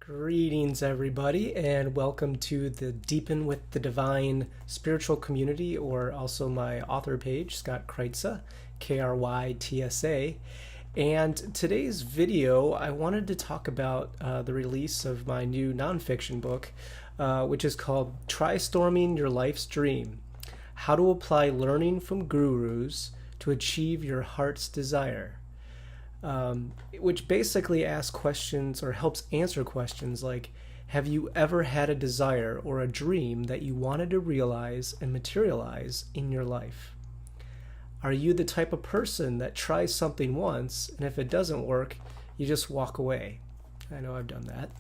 Greetings, everybody, and welcome to the Deepen with the Divine spiritual community, or also my author page, Scott Krytsa, Krytsa. And today's video, I wanted to talk about the release of my new nonfiction book, which is called Trystorming Your Life's Dream: How to Apply Learning from Gurus to Achieve Your Heart's Desire. Which basically asks questions or helps answer questions like, have you ever had a desire or a dream that you wanted to realize and materialize in your life? Are you the type of person that tries something once, and if it doesn't work, you just walk away? I know I've done that.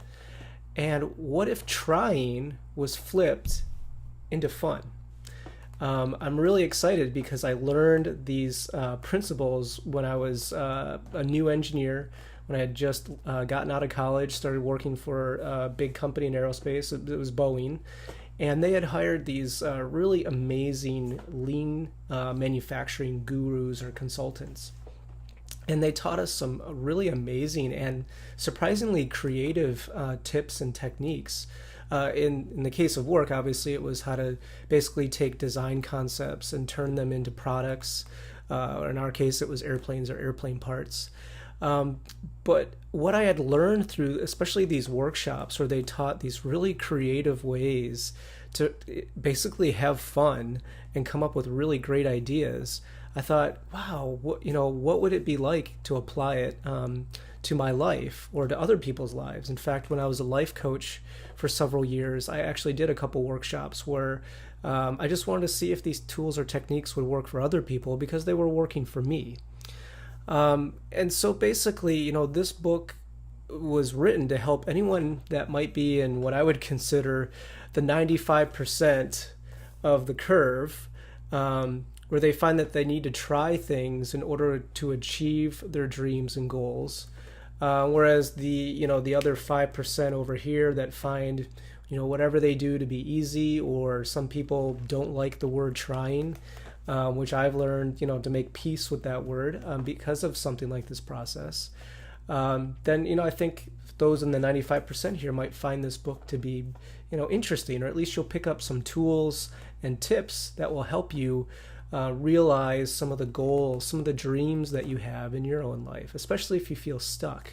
And what if trying was flipped into fun? I'm really excited because I learned these principles when I was a new engineer, when I had just gotten out of college, started working for a big company in aerospace. It was Boeing. And they had hired these really amazing lean manufacturing gurus or consultants. And they taught us some really amazing and surprisingly creative tips and techniques. In the case of work, obviously, it was how to basically take design concepts and turn them into products. Or in our case, it was airplanes or airplane parts. But what I had learned through, especially these workshops where they taught these really creative ways to basically have fun and come up with really great ideas, I thought, wow, what would it be like to apply it to my life or to other people's lives? In fact, when I was a life coach for several years, I actually did a couple workshops where I just wanted to see if these tools or techniques would work for other people because they were working for me. And so basically, this book was written to help anyone that might be in what I would consider the 95% of the curve, where they find that they need to try things in order to achieve their dreams and goals. Whereas the other 5% over here that find whatever they do to be easy, or some people don't like the word trying, which I've learned to make peace with that word because of something like this process. Then I think those in the 95% here might find this book to be interesting, or at least you'll pick up some tools and tips that will help you realize some of the goals, some of the dreams that you have in your own life, especially if you feel stuck.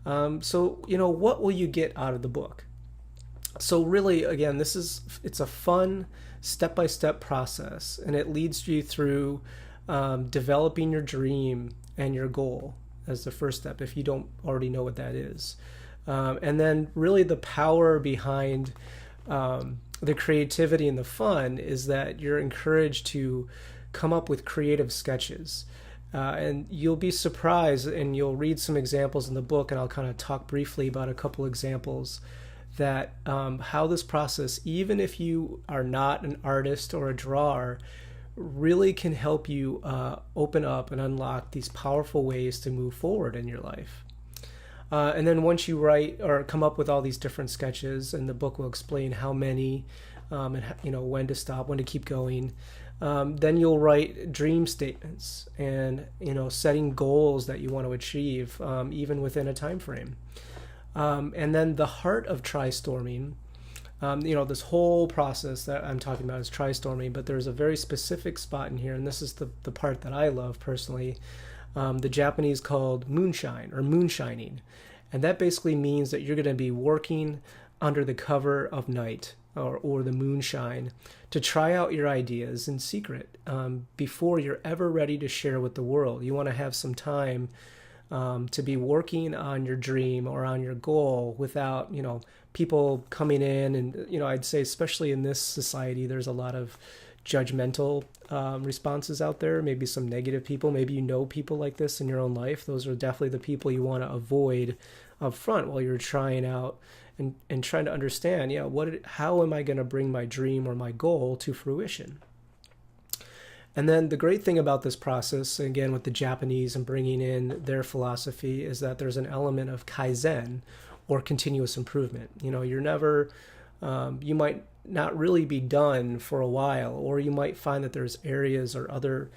So what will you get out of the book? So really, again, it's a fun step-by-step process, and it leads you through developing your dream and your goal as the first step, if you don't already know what that is. And then really the power behind the creativity and the fun is that you're encouraged to come up with creative sketches. And you'll be surprised, and you'll read some examples in the book, and I'll kind of talk briefly about a couple examples that how this process, even if you are not an artist or a drawer, really can help you open up and unlock these powerful ways to move forward in your life. And then once you write or come up with all these different sketches, and the book will explain how many, and when to stop, when to keep going, then you'll write dream statements and setting goals that you want to achieve, even within a time frame. And then the heart of Trystorming, this whole process that I'm talking about is Trystorming, but there's a very specific spot in here, and this is the part that I love personally. The Japanese called Moonshine, or moonshining. And that basically means that you're going to be working under the cover of night, or the moonshine, to try out your ideas in secret before you're ever ready to share with the world. You want to have some time to be working on your dream or on your goal without people coming in, and I'd say especially in this society there's a lot of judgmental responses out there, maybe some negative people, maybe people like this in your own life. Those are definitely the people you want to avoid up front while you're trying out and trying to understand how am I going to bring my dream or my goal to fruition. And then the great thing about this process, again with the Japanese and bringing in their philosophy, is that there's an element of kaizen, or continuous improvement. You're never, you might not really be done for a while, or you might find that there's areas or other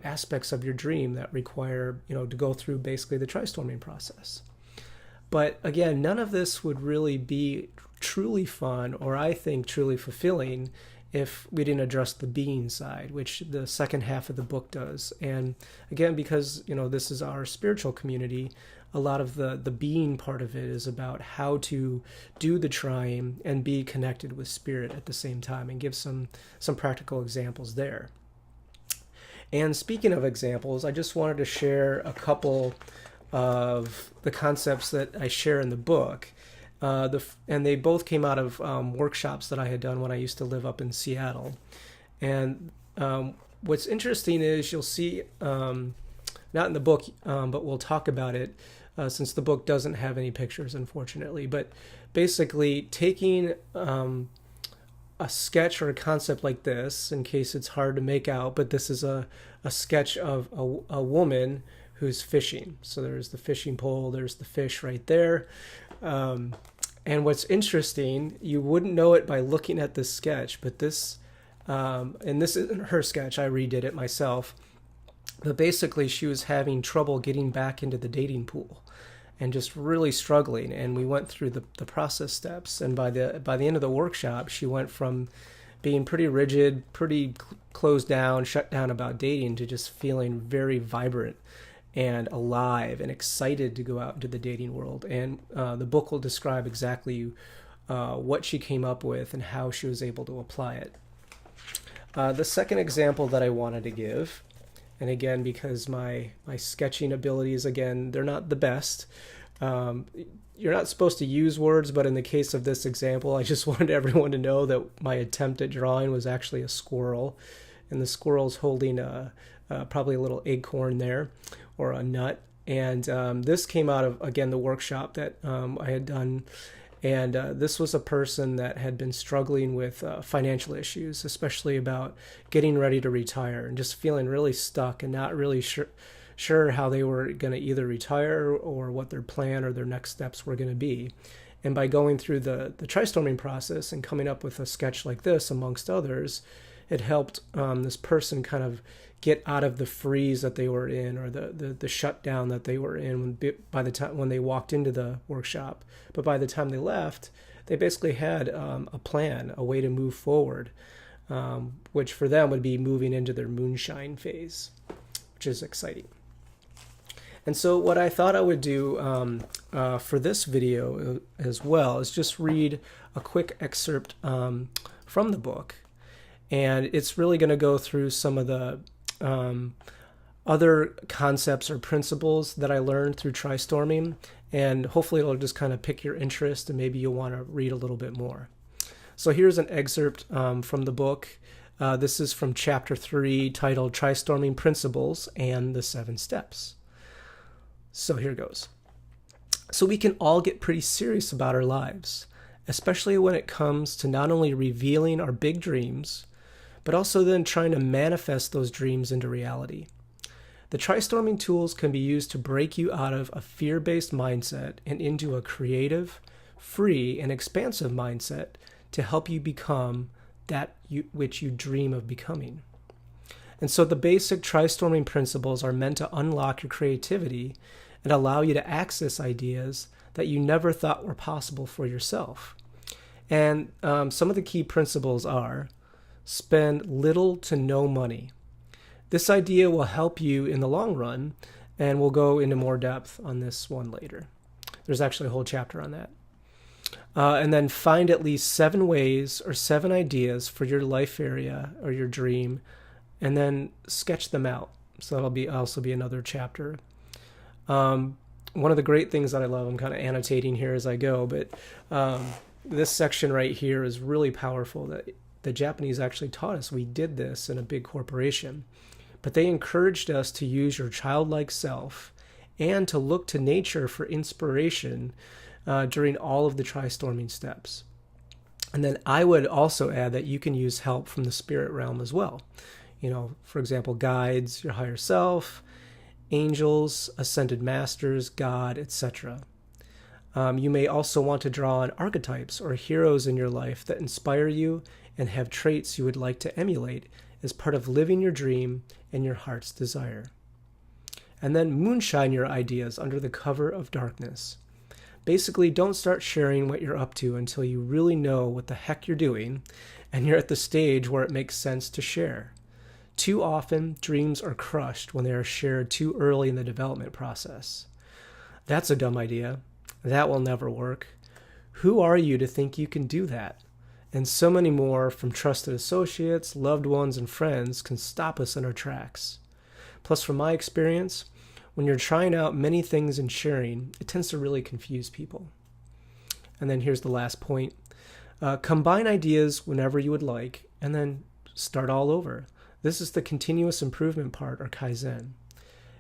aspects of your dream that require to go through basically the Trystorming process. But again, none of this would really be truly fun, or I think truly fulfilling, if we didn't address the being side, which the second half of the book does. And again, because this is our spiritual community, a lot of the being part of it is about how to do the trying and be connected with spirit at the same time, and give some practical examples there. And speaking of examples, I just wanted to share a couple of the concepts that I share in the book. And they both came out of workshops that I had done when I used to live up in Seattle. And what's interesting is you'll see, not in the book, but we'll talk about it, since the book doesn't have any pictures, unfortunately. But basically taking a sketch or a concept like this, in case it's hard to make out, but this is a sketch of a woman who's fishing. So there's the fishing pole, there's the fish right there. And what's interesting, you wouldn't know it by looking at this sketch, but this, and this isn't her sketch, I redid it myself, but basically she was having trouble getting back into the dating pool and just really struggling. And we went through the process steps, and by the end of the workshop, she went from being pretty rigid, pretty closed down, shut down about dating, to just feeling very vibrant and alive and excited to go out into the dating world. And the book will describe exactly what she came up with and how she was able to apply it. The second example that I wanted to give, and again, because my sketching abilities, again, they're not the best. You're not supposed to use words, but in the case of this example, I just wanted everyone to know that my attempt at drawing was actually a squirrel, and the squirrel's holding probably a little acorn there, or a nut. And this came out of, again, the workshop that I had done. And this was a person that had been struggling with financial issues, especially about getting ready to retire, and just feeling really stuck and not really sure how they were going to either retire or what their plan or their next steps were going to be. And by going through the Trystorming process and coming up with a sketch like this, amongst others, it helped this person kind of get out of the freeze that they were in, or the shutdown that they were in when they walked into the workshop. But by the time they left, they basically had a plan, a way to move forward, which for them would be moving into their Moonshine phase, which is exciting. And so what I thought I would do for this video as well is just read a quick excerpt from the book. And it's really going to go through some of the other concepts or principles that I learned through Trystorming, and hopefully it'll just kind of pick your interest, and maybe you'll want to read a little bit more. So here's an excerpt from the book. This is from chapter 3, titled Trystorming Principles and the 7 Steps. So here goes. So we can all get pretty serious about our lives, especially when it comes to not only revealing our big dreams, but also then trying to manifest those dreams into reality. The Trystorming tools can be used to break you out of a fear-based mindset and into a creative, free, and expansive mindset to help you become that which you dream of becoming. And so the basic Trystorming principles are meant to unlock your creativity and allow you to access ideas that you never thought were possible for yourself. And some of the key principles are: spend little to no money. This idea will help you in the long run, and we'll go into more depth on this one later. There's actually a whole chapter on that. And then find at least 7 ways or 7 ideas for your life area or your dream, and then sketch them out. So that'll also be another chapter. One of the great things that I love, I'm kind of annotating here as I go, but this section right here is really powerful. That the Japanese actually taught us. We did this in a big corporation, but they encouraged us to use your childlike self and to look to nature for inspiration during all of the Trystorming steps. And then I would also add that you can use help from the spirit realm as well. For example, guides, your higher self, angels, ascended masters, God, etc. You may also want to draw on archetypes or heroes in your life that inspire you and have traits you would like to emulate as part of living your dream and your heart's desire. And then moonshine your ideas under the cover of darkness. Basically, don't start sharing what you're up to until you really know what the heck you're doing and you're at the stage where it makes sense to share. Too often, dreams are crushed when they are shared too early in the development process. That's a dumb idea. That will never work. Who are you to think you can do that? And so many more from trusted associates, loved ones, and friends can stop us in our tracks. Plus, from my experience, when you're trying out many things and sharing, it tends to really confuse people. And then here's the last point. Combine ideas whenever you would like, and then start all over. This is the continuous improvement part, or Kaizen.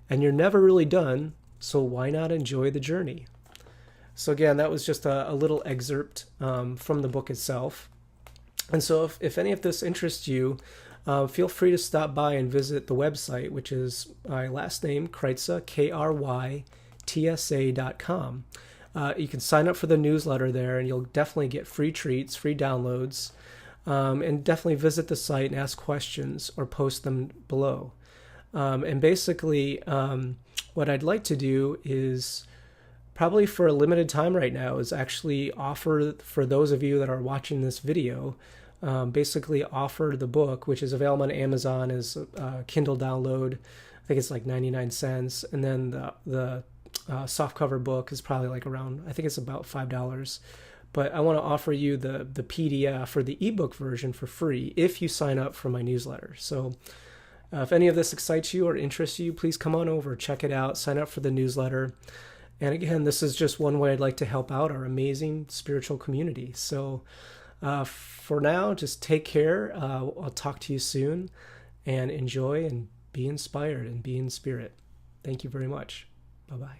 And you're never really done, so why not enjoy the journey? So again, that was just a little excerpt from the book itself. And so if any of this interests you, feel free to stop by and visit the website, which is my last name, Krytsa, KRYTSA.com. You can sign up for the newsletter there, and you'll definitely get free treats, free downloads, and definitely visit the site and ask questions or post them below. And basically, what I'd like to do is probably for a limited time right now is actually offer for those of you that are watching this video, basically offer the book, which is available on Amazon as a Kindle download. I think it's like 99 cents. And then the softcover book is probably like around, I think it's about $5. But I want to offer you the PDF or the ebook version for free if you sign up for my newsletter. So if any of this excites you or interests you, please come on over, check it out, sign up for the newsletter. And again, this is just one way I'd like to help out our amazing spiritual community. So for now, just take care. I'll talk to you soon, and enjoy and be inspired and be in spirit. Thank you very much. Bye-bye.